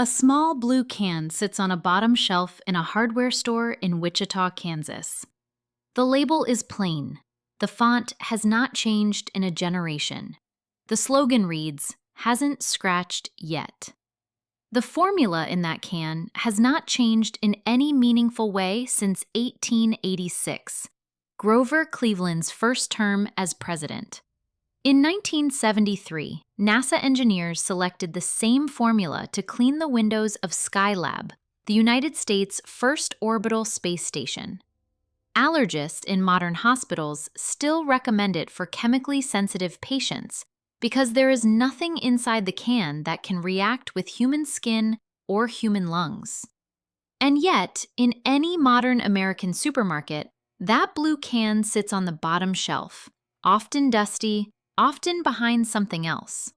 A small blue can sits on a bottom shelf in a hardware store in Wichita, Kansas. The label is plain. The font has not changed in a generation. The slogan reads, "Hasn't scratched yet." The formula in that can has not changed in any meaningful way since 1886, Grover Cleveland's first term as president. In 1973, NASA engineers selected the same formula to clean the windows of Skylab, the United States' first orbital space station. Allergists in modern hospitals still recommend it for chemically sensitive patients because there is nothing inside the can that can react with human skin or human lungs. And yet, in any modern American supermarket, that blue can sits on the bottom shelf, often dusty, often behind something else.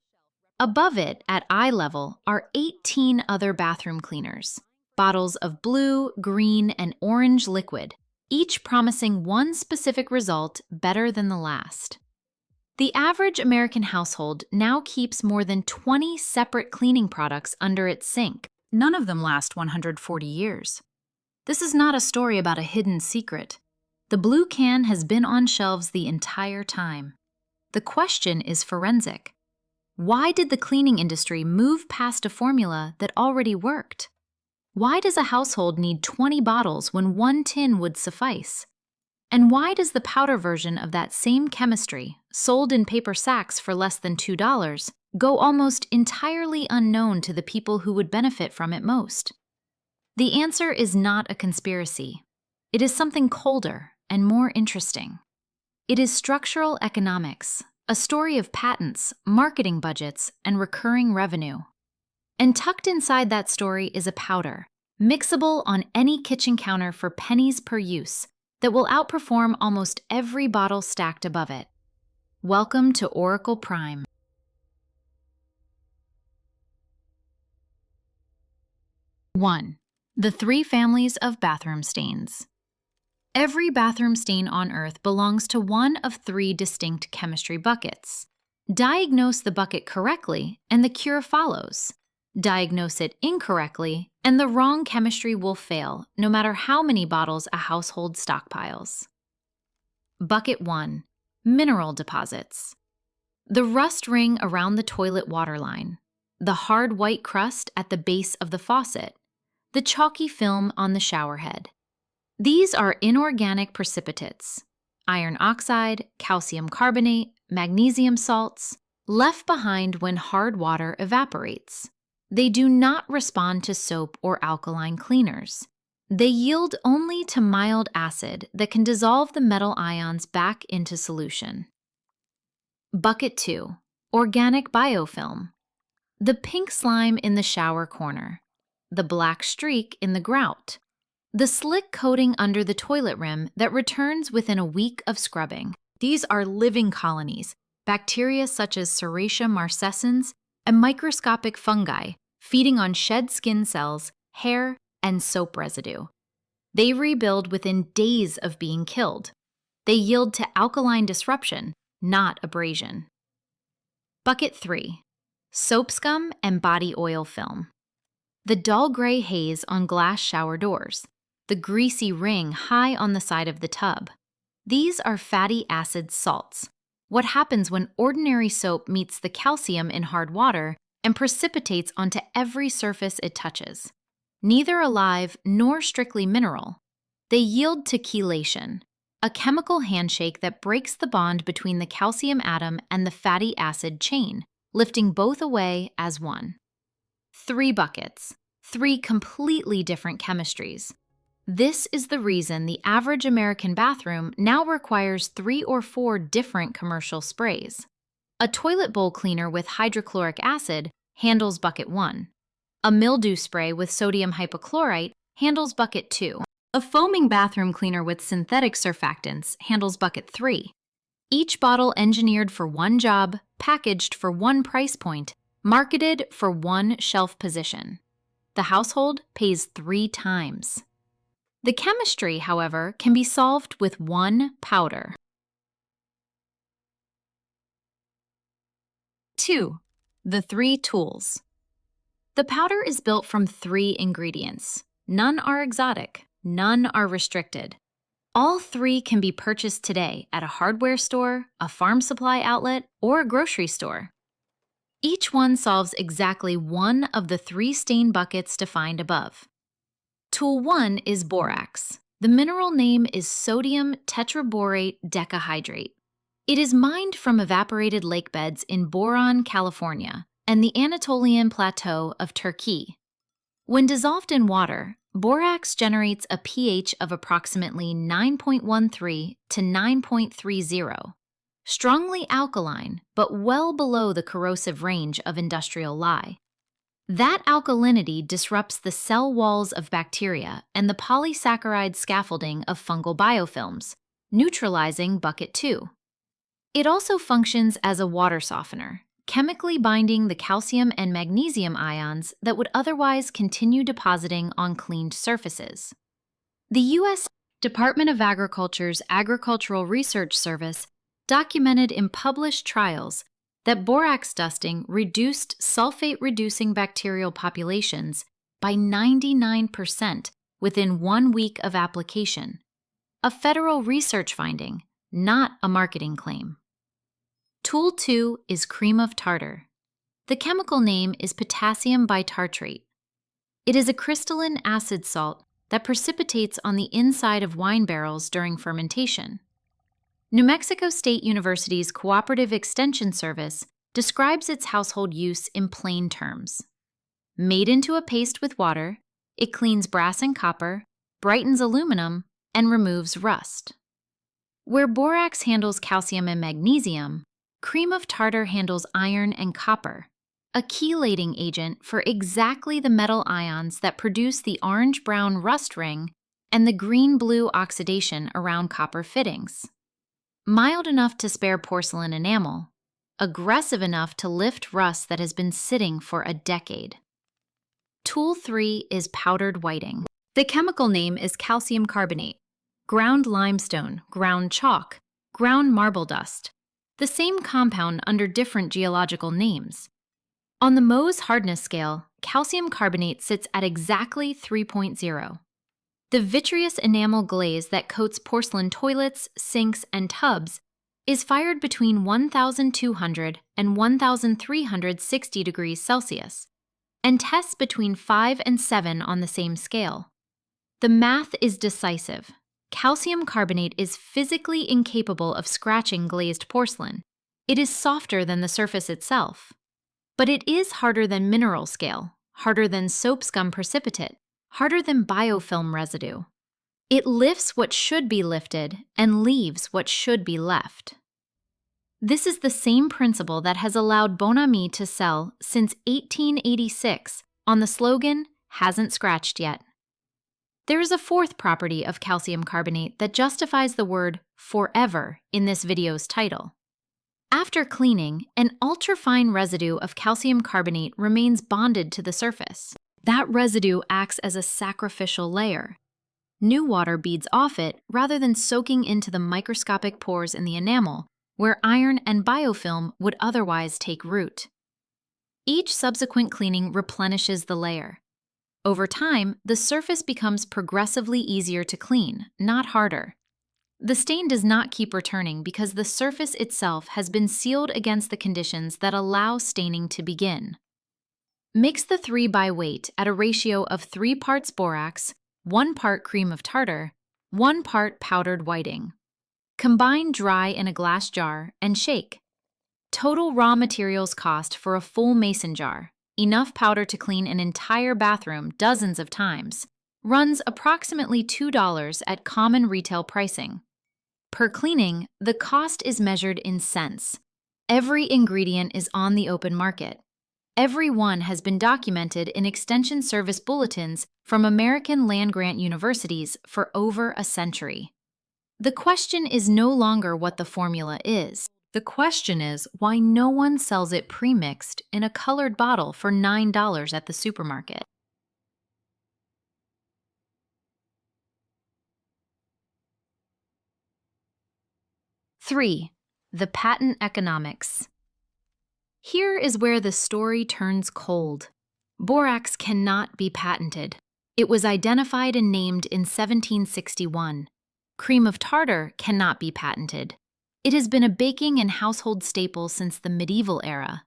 Above it, at eye level, are 18 other bathroom cleaners, bottles of blue, green, and orange liquid, each promising one specific result better than the last. The average American household now keeps more than 20 separate cleaning products under its sink. None of them last 140 years. This is not a story about a hidden secret. The blue can has been on shelves the entire time. The question is forensic. Why did the cleaning industry move past a formula that already worked? Why does a household need 20 bottles when one tin would suffice? And why does the powder version of that same chemistry, sold in paper sacks for less than $2, go almost entirely unknown to the people who would benefit from it most? The answer is not a conspiracy. It is something colder and more interesting. It is structural economics, a story of patents, marketing budgets, and recurring revenue. And tucked inside that story is a powder, mixable on any kitchen counter for pennies per use, that will outperform almost every bottle stacked above it. Welcome to Oracle Prime. One, the three families of bathroom stains. Every bathroom stain on Earth belongs to one of three distinct chemistry buckets. Diagnose the bucket correctly, and the cure follows. Diagnose it incorrectly, and the wrong chemistry will fail, no matter how many bottles a household stockpiles. Bucket 1. Mineral deposits. The rust ring around the toilet water line, the hard white crust at the base of the faucet, the chalky film on the shower head. These are inorganic precipitates, iron oxide, calcium carbonate, magnesium salts, left behind when hard water evaporates. They do not respond to soap or alkaline cleaners. They yield only to mild acid that can dissolve the metal ions back into solution. Bucket 2. Organic biofilm. The pink slime in the shower corner, the black streak in the grout, the slick coating under the toilet rim that returns within a week of scrubbing. These are living colonies, bacteria such as Serratia marcescens and microscopic fungi feeding on shed skin cells, hair, and soap residue. They rebuild within days of being killed. They yield to alkaline disruption, not abrasion. Bucket 3. Soap scum and body oil film. The dull gray haze on glass shower doors, the greasy ring high on the side of the tub. These are fatty acid salts. What happens when ordinary soap meets the calcium in hard water and precipitates onto every surface it touches? Neither alive nor strictly mineral. They yield to chelation, a chemical handshake that breaks the bond between the calcium atom and the fatty acid chain, lifting both away as one. 3 buckets, 3 completely different chemistries. This is the reason the average American bathroom now requires 3 or 4 different commercial sprays. A toilet bowl cleaner with hydrochloric acid handles bucket 1. A mildew spray with sodium hypochlorite handles bucket 2. A foaming bathroom cleaner with synthetic surfactants handles bucket 3. Each bottle engineered for one job, packaged for one price point, marketed for one shelf position. The household pays 3 times. The chemistry, however, can be solved with one powder. 2. The 3 tools. The powder is built from 3 ingredients. None are exotic, none are restricted. All 3 can be purchased today at a hardware store, a farm supply outlet, or a grocery store. Each one solves exactly one of the 3 stain buckets defined above. Tool 1 is borax. The mineral name is sodium tetraborate decahydrate. It is mined from evaporated lake beds in Boron, California, and the Anatolian Plateau of Turkey. When dissolved in water, borax generates a pH of approximately 9.13 to 9.30, strongly alkaline, but well below the corrosive range of industrial lye. That alkalinity disrupts the cell walls of bacteria and the polysaccharide scaffolding of fungal biofilms, neutralizing bucket 2. It also functions as a water softener, chemically binding the calcium and magnesium ions that would otherwise continue depositing on cleaned surfaces. The U.S. Department of Agriculture's Agricultural Research Service documented in published trials that borax dusting reduced sulfate-reducing bacterial populations by 99% within 1 week of application, a federal research finding, not a marketing claim. Tool 2 is cream of tartar. The chemical name is potassium bitartrate. It is a crystalline acid salt that precipitates on the inside of wine barrels during fermentation. New Mexico State University's Cooperative Extension Service describes its household use in plain terms. Made into a paste with water, it cleans brass and copper, brightens aluminum, and removes rust. Where borax handles calcium and magnesium, cream of tartar handles iron and copper, a chelating agent for exactly the metal ions that produce the orange-brown rust ring and the green-blue oxidation around copper fittings. Mild enough to spare porcelain enamel, aggressive enough to lift rust that has been sitting for a decade. Tool 3 is powdered whiting. The chemical name is calcium carbonate, ground limestone, ground chalk, ground marble dust, the same compound under different geological names. On the Mohs hardness scale, calcium carbonate sits at exactly 3.0. The vitreous enamel glaze that coats porcelain toilets, sinks, and tubs is fired between 1,200 and 1,360 degrees Celsius and tests between 5 and 7 on the same scale. The math is decisive. Calcium carbonate is physically incapable of scratching glazed porcelain. It is softer than the surface itself. But it is harder than mineral scale, harder than soap scum precipitate, harder than biofilm residue. It lifts what should be lifted and leaves what should be left. This is the same principle that has allowed Bon Ami to sell since 1886 on the slogan, "Hasn't scratched yet." There is a fourth property of calcium carbonate that justifies the word forever in this video's title. After cleaning, an ultrafine residue of calcium carbonate remains bonded to the surface. That residue acts as a sacrificial layer. New water beads off it rather than soaking into the microscopic pores in the enamel, where iron and biofilm would otherwise take root. Each subsequent cleaning replenishes the layer. Over time, the surface becomes progressively easier to clean, not harder. The stain does not keep returning because the surface itself has been sealed against the conditions that allow staining to begin. Mix the 3 by weight at a ratio of 3 parts borax, 1 part cream of tartar, 1 part powdered whiting. Combine dry in a glass jar and shake. Total raw materials cost for a full mason jar, enough powder to clean an entire bathroom dozens of times, runs approximately $2 at common retail pricing. Per cleaning, the cost is measured in cents. Every ingredient is on the open market. Every one has been documented in extension service bulletins from American land-grant universities for over a century. The question is no longer what the formula is. The question is why no one sells it pre-mixed in a colored bottle for $9 at the supermarket. Three, the patent economics. Here is where the story turns cold. Borax cannot be patented. It was identified and named in 1761. Cream of tartar cannot be patented. It has been a baking and household staple since the medieval era.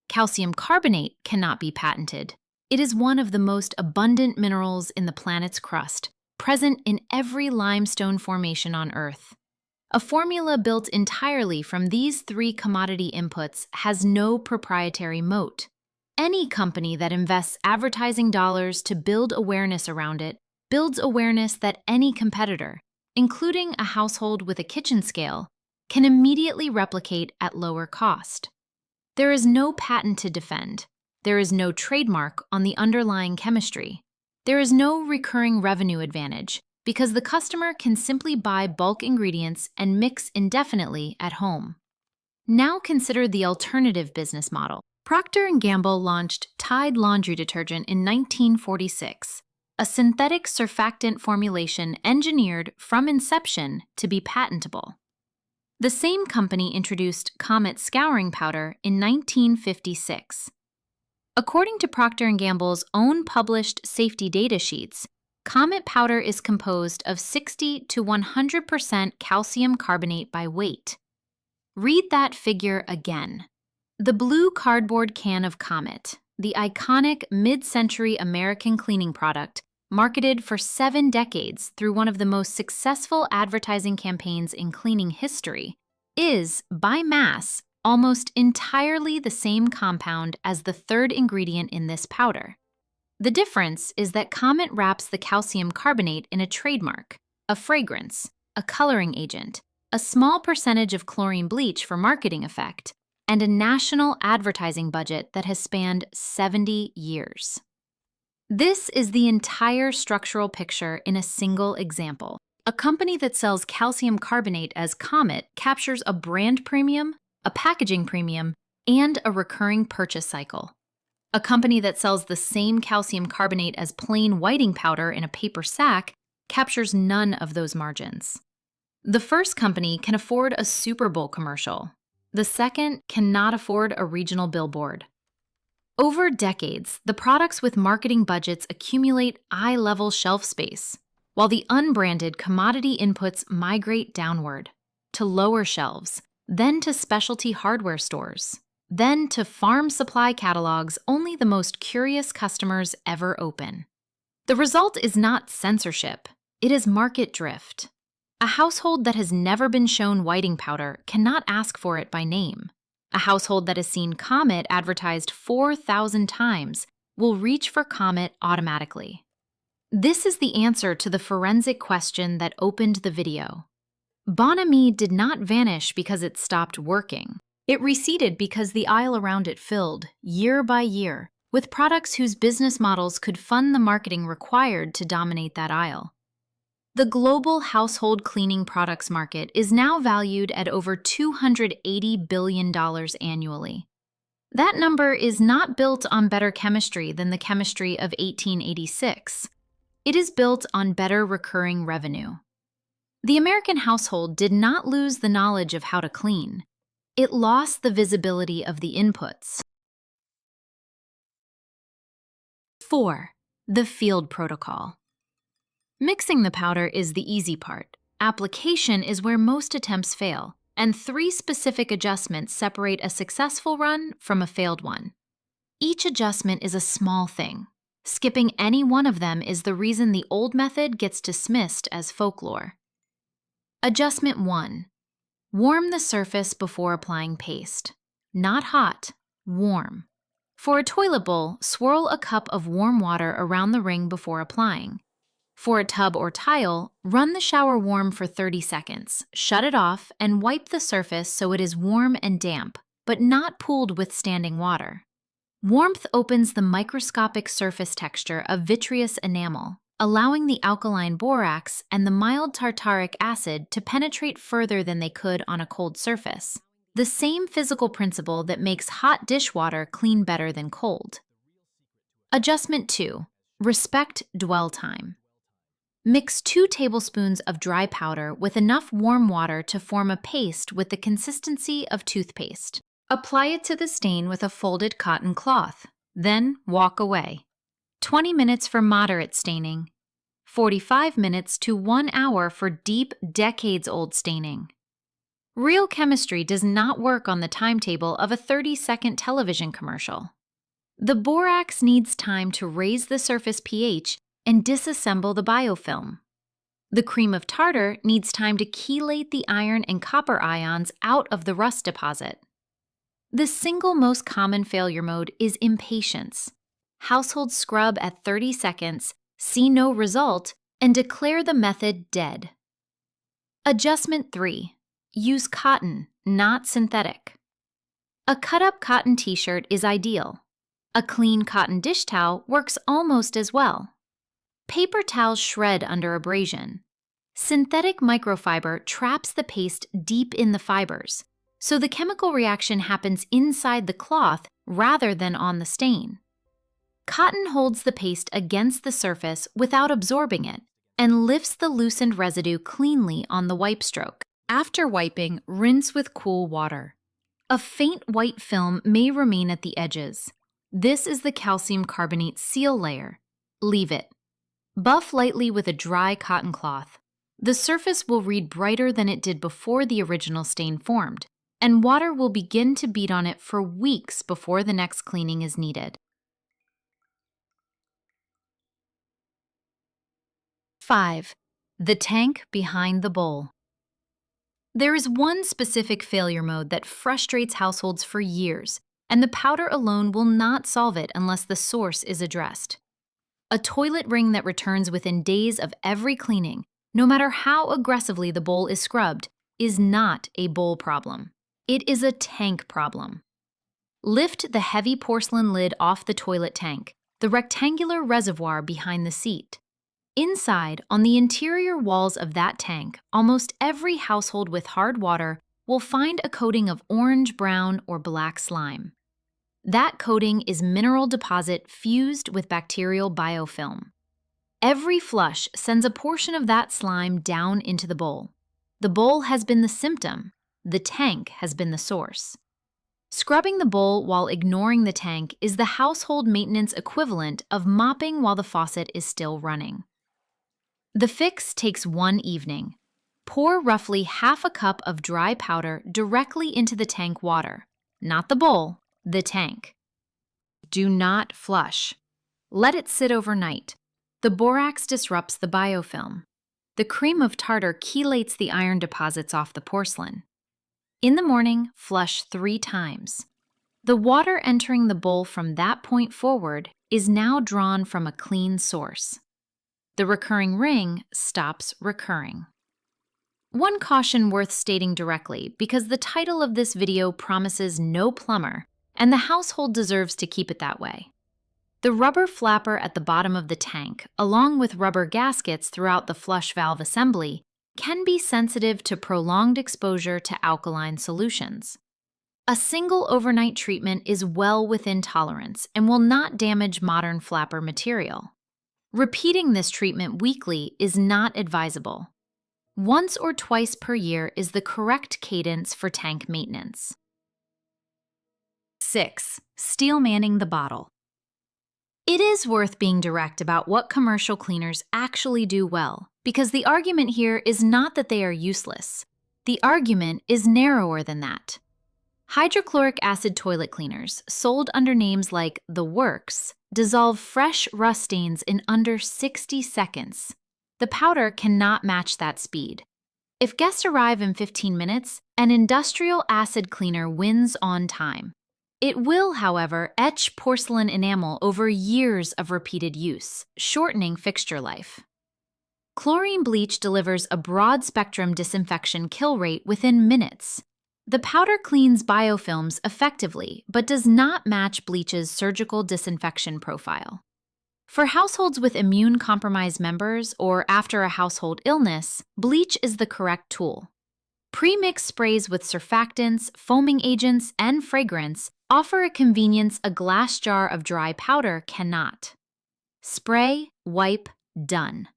Calcium carbonate cannot be patented. It is one of the most abundant minerals in the planet's crust, present in every limestone formation on Earth. A formula built entirely from these three commodity inputs has no proprietary moat. Any company that invests advertising dollars to build awareness around it builds awareness that any competitor, including a household with a kitchen scale, can immediately replicate at lower cost. There is no patent to defend. There is no trademark on the underlying chemistry. There is no recurring revenue advantage because the customer can simply buy bulk ingredients and mix indefinitely at home. Now consider the alternative business model. Procter & Gamble launched Tide laundry detergent in 1946, a synthetic surfactant formulation engineered from inception to be patentable. The same company introduced Comet scouring powder in 1956. According to Procter & Gamble's own published safety data sheets, Comet powder is composed of 60 to 100% calcium carbonate by weight. Read that figure again. The blue cardboard can of Comet, the iconic mid-century American cleaning product, marketed for 7 decades through one of the most successful advertising campaigns in cleaning history, is, by mass, almost entirely the same compound as the third ingredient in this powder. The difference is that Comet wraps the calcium carbonate in a trademark, a fragrance, a coloring agent, a small percentage of chlorine bleach for marketing effect, and a national advertising budget that has spanned 70 years. This is the entire structural picture in a single example. A company that sells calcium carbonate as Comet captures a brand premium, a packaging premium, and a recurring purchase cycle. A company that sells the same calcium carbonate as plain whiting powder in a paper sack captures none of those margins. The first company can afford a Super Bowl commercial. The second cannot afford a regional billboard. Over decades, the products with marketing budgets accumulate eye-level shelf space, while the unbranded commodity inputs migrate downward, to lower shelves, then to specialty hardware stores, then to farm supply catalogs only the most curious customers ever open. The result is not censorship, it is market drift. A household that has never been shown whiting powder cannot ask for it by name. A household that has seen Comet advertised 4,000 times will reach for Comet automatically. This is the answer to the forensic question that opened the video. Bon-Ami did not vanish because it stopped working. It receded because the aisle around it filled, year by year, with products whose business models could fund the marketing required to dominate that aisle. The global household cleaning products market is now valued at over $280 billion annually. That number is not built on better chemistry than the chemistry of 1886. It is built on better recurring revenue. The American household did not lose the knowledge of how to clean. It lost the visibility of the inputs. 4. The field protocol. Mixing the powder is the easy part. Application is where most attempts fail, and 3 specific adjustments separate a successful run from a failed one. Each adjustment is a small thing. Skipping any one of them is the reason the old method gets dismissed as folklore. Adjustment 1. Warm the surface before applying paste. Not hot, warm. For a toilet bowl, swirl a cup of warm water around the ring before applying. For a tub or tile, run the shower warm for 30 seconds, shut it off, and wipe the surface so it is warm and damp, but not pooled with standing water. Warmth opens the microscopic surface texture of vitreous enamel, allowing the alkaline borax and the mild tartaric acid to penetrate further than they could on a cold surface. The same physical principle that makes hot dishwater clean better than cold. Adjustment 2. Respect dwell time. Mix 2 tablespoons of dry powder with enough warm water to form a paste with the consistency of toothpaste. Apply it to the stain with a folded cotton cloth. then walk away. 20 minutes for moderate staining. 45 minutes to 1 hour for deep, decades-old staining. Real chemistry does not work on the timetable of a 30-second television commercial. The borax needs time to raise the surface pH and disassemble the biofilm. The cream of tartar needs time to chelate the iron and copper ions out of the rust deposit. The single most common failure mode is impatience. Households scrub at 30 seconds, see no result, and declare the method dead. Adjustment 3. Use cotton, not synthetic. A cut-up cotton t-shirt is ideal. A clean cotton dish towel works almost as well. Paper towels shred under abrasion. Synthetic microfiber traps the paste deep in the fibers, so the chemical reaction happens inside the cloth rather than on the stain. Cotton holds the paste against the surface without absorbing it and lifts the loosened residue cleanly on the wipe stroke. After wiping, rinse with cool water. A faint white film may remain at the edges. This is the calcium carbonate seal layer. Leave it. Buff lightly with a dry cotton cloth. The surface will read brighter than it did before the original stain formed, and water will begin to bead on it for weeks before the next cleaning is needed. 5. The tank behind the bowl. There is one specific failure mode that frustrates households for years, and the powder alone will not solve it unless the source is addressed. A toilet ring that returns within days of every cleaning, no matter how aggressively the bowl is scrubbed, is not a bowl problem. It is a tank problem. Lift the heavy porcelain lid off the toilet tank, the rectangular reservoir behind the seat. Inside, on the interior walls of that tank, almost every household with hard water will find a coating of orange, brown, or black slime. That coating is mineral deposit fused with bacterial biofilm. Every flush sends a portion of that slime down into the bowl. The bowl has been the symptom. The tank has been the source. Scrubbing the bowl while ignoring the tank is the household maintenance equivalent of mopping while the faucet is still running. The fix takes one evening. Pour roughly half a cup of dry powder directly into the tank water, not the bowl, the tank. Do not flush. Let it sit overnight. The borax disrupts the biofilm. The cream of tartar chelates the iron deposits off the porcelain. In the morning, flush 3 times. The water entering the bowl from that point forward is now drawn from a clean source. The recurring ring stops recurring. One caution worth stating directly, because the title of this video promises no plumber, and the household deserves to keep it that way. The rubber flapper at the bottom of the tank, along with rubber gaskets throughout the flush valve assembly, can be sensitive to prolonged exposure to alkaline solutions. A single overnight treatment is well within tolerance and will not damage modern flapper material. Repeating this treatment weekly is not advisable. Once or twice per year is the correct cadence for tank maintenance. 6. Steel manning the bottle. It is worth being direct about what commercial cleaners actually do well, because the argument here is not that they are useless. The argument is narrower than that. Hydrochloric acid toilet cleaners, sold under names like The Works, dissolve fresh rust stains in under 60 seconds. The powder cannot match that speed. If guests arrive in 15 minutes, an industrial acid cleaner wins on time. It will, however, etch porcelain enamel over years of repeated use, shortening fixture life. Chlorine bleach delivers a broad-spectrum disinfection kill rate within minutes. The powder cleans biofilms effectively, but does not match bleach's surgical disinfection profile. For households with immune-compromised members or after a household illness, bleach is the correct tool. Pre-mixed sprays with surfactants, foaming agents, and fragrance offer a convenience a glass jar of dry powder cannot. Spray, wipe, done.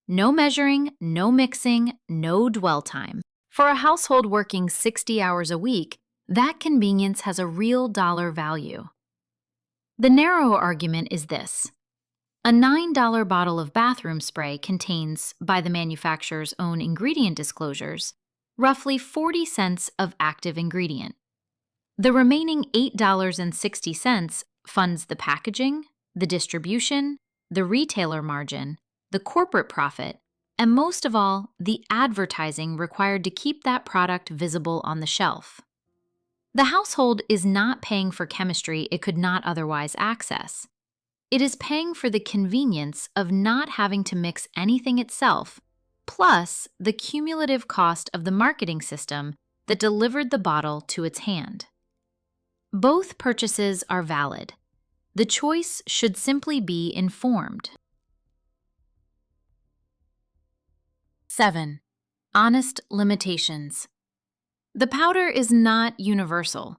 No measuring, no mixing, no dwell time. For a household working 60 hours a week, that convenience has a real dollar value. The narrow argument is this. A $9 bottle of bathroom spray contains, by the manufacturer's own ingredient disclosures, roughly 40 cents of active ingredient. The remaining $8.60 funds the packaging, the distribution, the retailer margin, the corporate profit, and most of all, the advertising required to keep that product visible on the shelf. The household is not paying for chemistry it could not otherwise access. It is paying for the convenience of not having to mix anything itself, plus the cumulative cost of the marketing system that delivered the bottle to its hand. Both purchases are valid. The choice should simply be informed. 7. Honest limitations. The powder is not universal.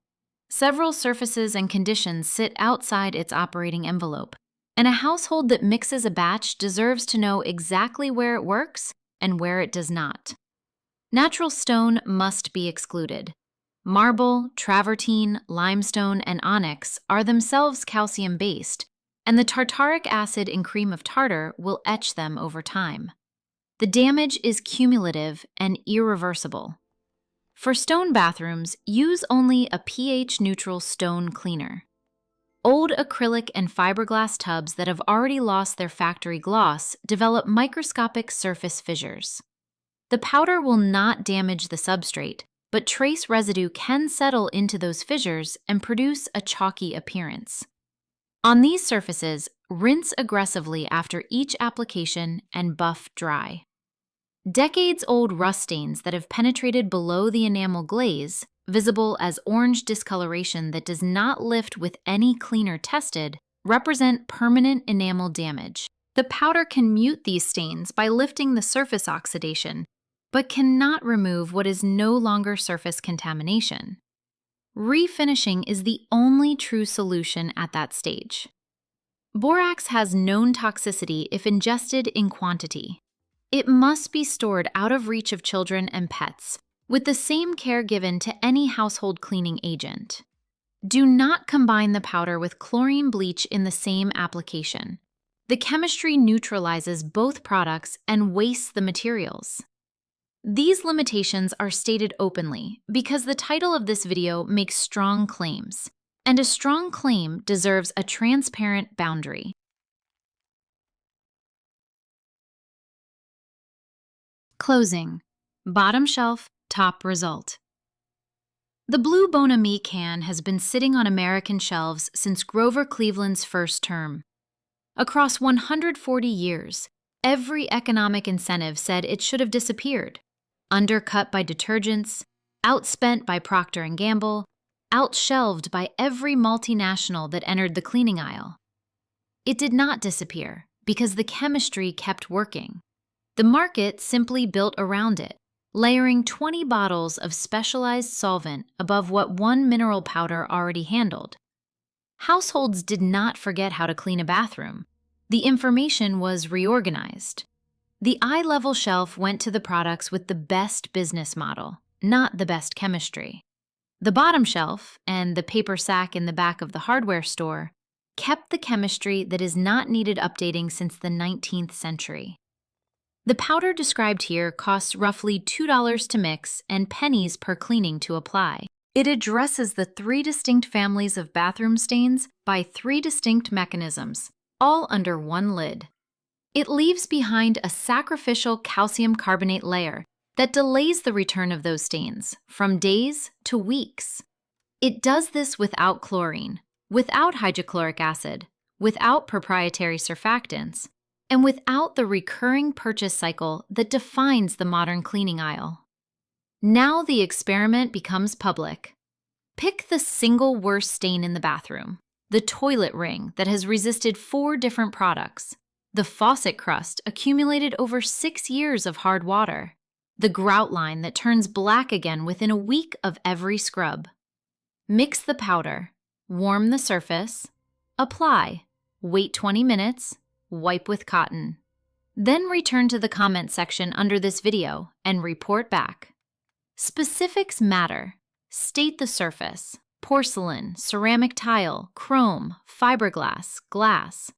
Several surfaces and conditions sit outside its operating envelope, and a household that mixes a batch deserves to know exactly where it works and where it does not. Natural stone must be excluded. Marble, travertine, limestone, and onyx are themselves calcium-based, and the tartaric acid in cream of tartar will etch them over time. The damage is cumulative and irreversible. For stone bathrooms, use only a pH-neutral stone cleaner. Old acrylic and fiberglass tubs that have already lost their factory gloss develop microscopic surface fissures. The powder will not damage the substrate, but trace residue can settle into those fissures and produce a chalky appearance. On these surfaces, rinse aggressively after each application and buff dry. Decades-old rust stains that have penetrated below the enamel glaze, visible as orange discoloration that does not lift with any cleaner tested, represent permanent enamel damage. The powder can mute these stains by lifting the surface oxidation, but cannot remove what is no longer surface contamination. Refinishing is the only true solution at that stage. Borax has known toxicity if ingested in quantity. It must be stored out of reach of children and pets, with the same care given to any household cleaning agent. Do not combine the powder with chlorine bleach in the same application. The chemistry neutralizes both products and wastes the materials. These limitations are stated openly because the title of this video makes strong claims, and a strong claim deserves a transparent boundary. Closing. Bottom shelf, top result. The Blue Bon Ami can has been sitting on American shelves since Grover Cleveland's first term. Across 140 years, every economic incentive said it should have disappeared. Undercut by detergents, outspent by Procter & Gamble, outshelved by every multinational that entered the cleaning aisle. It did not disappear because the chemistry kept working. The market simply built around it, layering 20 bottles of specialized solvent above what one mineral powder already handled. Households did not forget how to clean a bathroom. The information was reorganized. The eye-level shelf went to the products with the best business model, not the best chemistry. The bottom shelf, and the paper sack in the back of the hardware store, kept the chemistry that is not needed updating since the 19th century. The powder described here costs roughly $2 to mix and pennies per cleaning to apply. It addresses the 3 distinct families of bathroom stains by 3 distinct mechanisms, all under one lid. It leaves behind a sacrificial calcium carbonate layer that delays the return of those stains from days to weeks. It does this without chlorine, without hydrochloric acid, without proprietary surfactants, and without the recurring purchase cycle that defines the modern cleaning aisle. Now the experiment becomes public. Pick the single worst stain in the bathroom, the toilet ring that has resisted 4 different products, the faucet crust accumulated over 6 years of hard water, the grout line that turns black again within a week of every scrub. Mix the powder, warm the surface, apply, wait 20 minutes, wipe with cotton. Then return to the comment section under this video and report back. Specifics matter. State the surface, porcelain, ceramic tile, chrome, fiberglass, glass.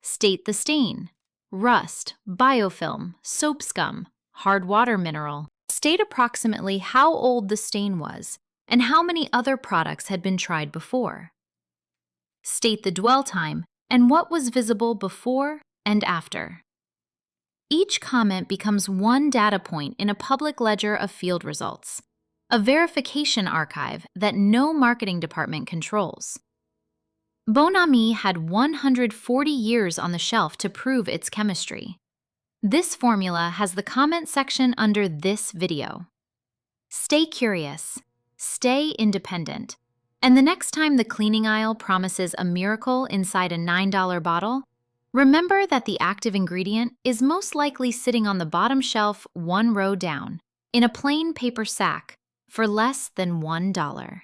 State the stain: rust, biofilm, soap scum, hard water mineral. State approximately how old the stain was and how many other products had been tried before. State the dwell time and what was visible before and after. Each comment becomes one data point in a public ledger of field results, a verification archive that no marketing department controls. Bon Ami had 140 years on the shelf to prove its chemistry. This formula has the comment section under this video. Stay curious, stay independent, and the next time the cleaning aisle promises a miracle inside a $9 bottle, remember that the active ingredient is most likely sitting on the bottom shelf one row down, in a plain paper sack, for less than $1.